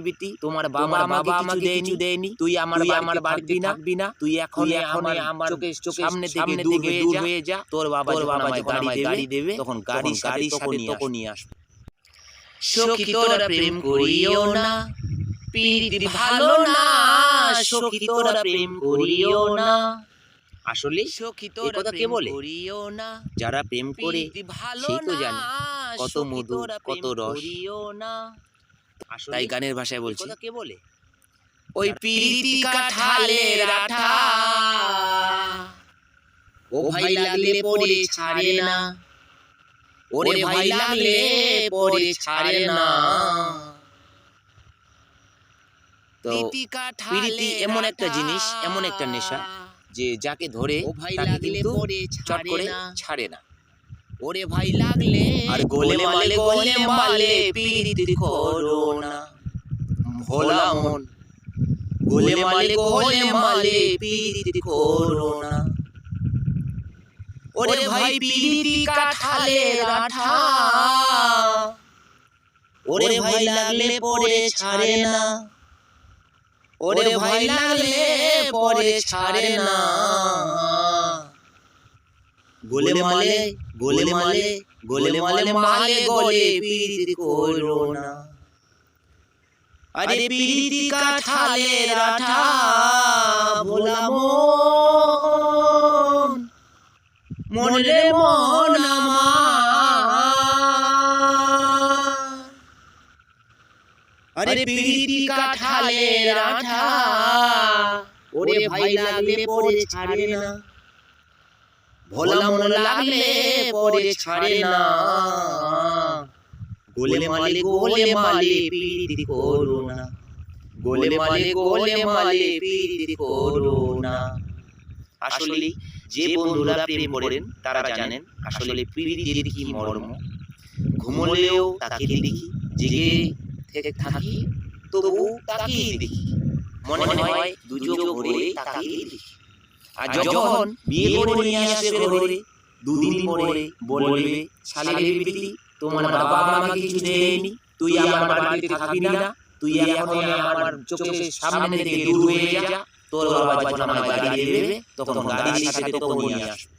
বিটি তোমার বাবা আমাকে কিছু দেয়নি, তুই আমার বাড়িতে থাকবি না, তুই এখন আমার চোখের সামনে থেকে দূর হয়ে যা। তোর বাবা যখন আমায় গাড়ি দেবে তখন গাড়ির সাথে তখনই আসবে। সখী তোরা প্রেম করিও না, প্রীতি ভালো না, সখী তোরা প্রেম করিও না। আসলে এই কথা কে বলে? যারা প্রেম করে সেই তো জানে কত মধু কত রস। তাই গানের ভাষায় বলছি, কে বলে? ওই পিরিতি কাঁঠালের আঠা, ও ভাই লাগলে পরে ছাড়ে না, ওরে ভাই লাগলে পরে ছাড়ে না। তো পিরিতি এমন একটা জিনিস, এমন একটা নেশা যে যাকে ধরে তাকে কিন্তু চট করে ছাড়ে না। ওরে ভাই লাগলে আর গোলে মালে পিরিতি করো না, ভোলা মন গোলে মালে পিরিতি করো না। ওরে ভাই পিরিতি কাঁঠালের আঠা, ওরে ভাই লাগলে পরে ছাড়ে না, ওরে ভাই লাগলে পরে ছাড়ে না। গোলে মালে গোলে পিরিতি করো না। আরে পিরিতি কাঁঠালের আঠা, ভোলা মন রে মন আমার। আরে পিরিতি কাঁঠালের আঠা, ওরে ভাই লাগলে পরে ছাড়ে না, ভোলা মন লাগলে পরে ছাড়ে না। গোলে মালে পিরিতি করো না, গোলে মালে পিরিতি করো না। আসলে যে বন্ধুরা প্রেম করেন তারা জানেন আসলে পিরিতির কি মর্ম। ঘুমলেও তাকে দেখি, জেগে থেকে থাকি তবু তাকেই দেখি, মনে হয় দু চোখ ভরে তাকেই দেখি। আর যখন বিয়ে করে নিয়ে আসবে ঘরে, দুদিন পরে বলবে শালির বিটি তোমার বাবা আমাকে কিছু দেয়নি, তুই আমার বাড়িতে থাকবি না, তুই এখন আমার চোখের সামনে থেকে দূর হয়ে যা। তোর বাবা যখন আমায় গাড়ি দেবে তখন গাড়ির সাথে তখনই আসবে।